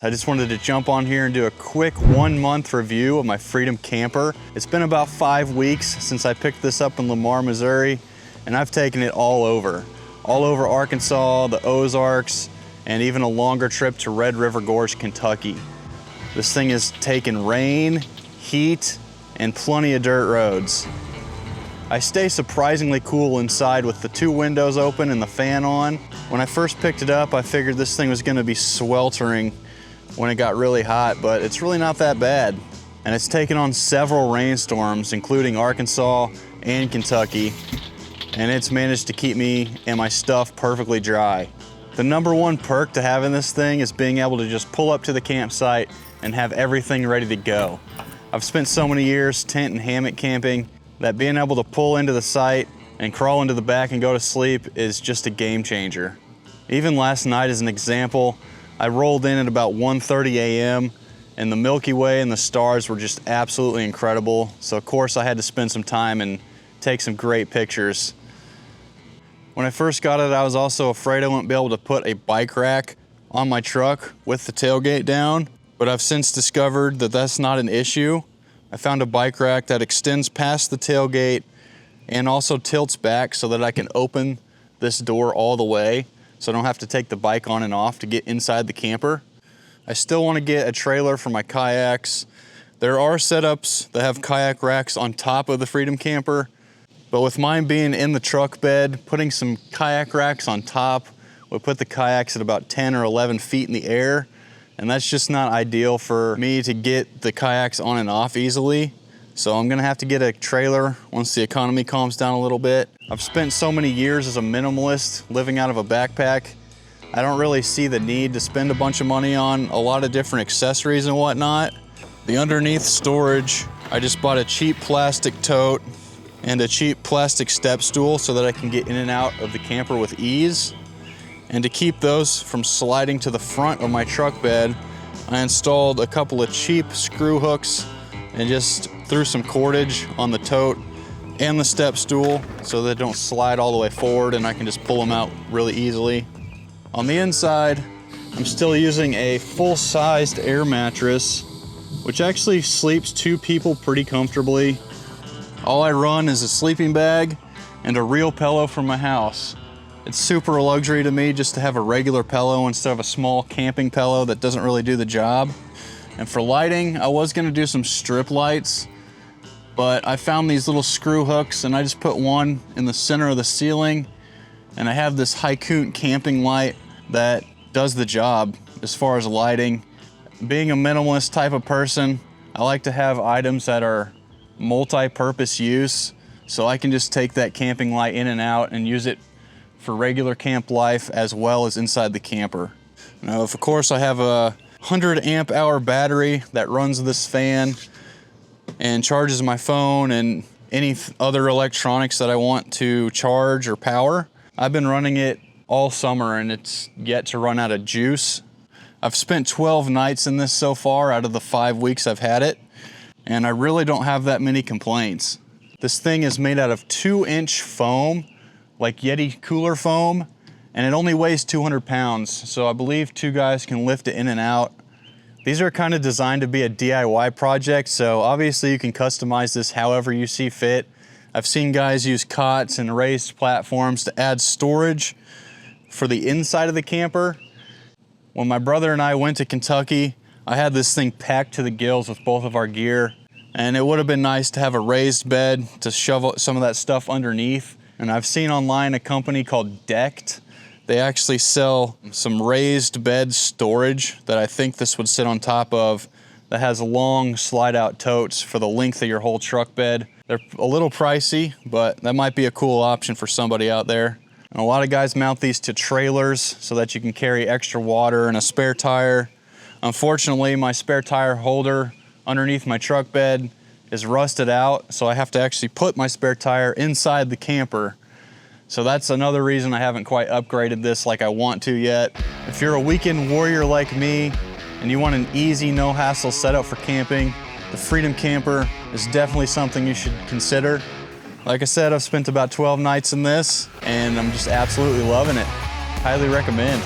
I just wanted to jump on here and do a quick 1-month review of my Freedom camper. It's been about 5 weeks since I picked this up in Lamar, Missouri, and I've taken it all over Arkansas, the Ozarks, and even a longer trip to Red River Gorge, Kentucky. This thing has taken rain, heat, and plenty of dirt roads. I stay surprisingly cool inside with the 2 windows open and the fan on. When I first picked it up, I figured this thing was gonna be sweltering when it got really hot, but it's really not that bad. And it's taken on several rainstorms, including Arkansas and Kentucky, and it's managed to keep me and my stuff perfectly dry. The #1 perk to having this thing is being able to just pull up to the campsite and have everything ready to go. I've spent so many years tent and hammock camping that being able to pull into the site and crawl into the back and go to sleep is just a game changer. Even last night as an example, I rolled in at about 1:30 a.m. and the Milky Way and the stars were just absolutely incredible. So of course I had to spend some time and take some great pictures. When I first got it, I was also afraid I wouldn't be able to put a bike rack on my truck with the tailgate down, but I've since discovered that that's not an issue. I found a bike rack that extends past the tailgate and also tilts back so that I can open this door all the way, so I don't have to take the bike on and off to get inside the camper. I still want to get a trailer for my kayaks. There are setups that have kayak racks on top of the Freedom camper, but with mine being in the truck bed, putting some kayak racks on top would put the kayaks at about 10 or 11 feet in the air, and that's just not ideal for me to get the kayaks on and off easily. So I'm gonna have to get a trailer once the economy calms down a little bit. I've spent so many years as a minimalist living out of a backpack. I don't really see the need to spend a bunch of money on a lot of different accessories and whatnot. The underneath storage, I just bought a cheap plastic tote and a cheap plastic step stool so that I can get in and out of the camper with ease. And to keep those from sliding to the front of my truck bed, I installed a couple of cheap screw hooks and just threw some cordage on the tote and the step stool so they don't slide all the way forward and I can just pull them out really easily. On the inside, I'm still using a full-sized air mattress, which actually sleeps 2 people pretty comfortably. All I run is a sleeping bag and a real pillow from my house. It's super a luxury to me just to have a regular pillow instead of a small camping pillow that doesn't really do the job. And for lighting, I was gonna do some strip lights, but I found these little screw hooks and I just put one in the center of the ceiling, and I have this Haikun camping light that does the job as far as lighting. Being a minimalist type of person, I like to have items that are multi-purpose use, so I can just take that camping light in and out and use it for regular camp life as well as inside the camper. Now, of course, I have a 100 amp hour battery that runs this fan and charges my phone and any other electronics that I want to charge or power. I've been running it all summer and it's yet to run out of juice. I've spent 12 nights in this so far out of the 5 weeks I've had it, and I really don't have that many complaints. This thing is made out of 2-inch foam, like Yeti cooler foam, and it only weighs 200 pounds, so I believe 2 guys can lift it in and out. These are kind of designed to be a DIY project, so obviously you can customize this however you see fit. I've seen guys use cots and raised platforms to add storage for the inside of the camper. When my brother and I went to Kentucky, I had this thing packed to the gills with both of our gear, and it would have been nice to have a raised bed to shove some of that stuff underneath. And I've seen online a company called Decked. They actually sell some raised bed storage that I think this would sit on top of, that has long slide out totes for the length of your whole truck bed. They're a little pricey, but that might be a cool option for somebody out there. And a lot of guys mount these to trailers so that you can carry extra water and a spare tire. Unfortunately, my spare tire holder underneath my truck bed is rusted out, so I have to actually put my spare tire inside the camper. So that's another reason I haven't quite upgraded this like I want to yet. If you're a weekend warrior like me and you want an easy, no hassle setup for camping, the Freedom camper is definitely something you should consider. Like I said, I've spent about 12 nights in this and I'm just absolutely loving it. Highly recommend.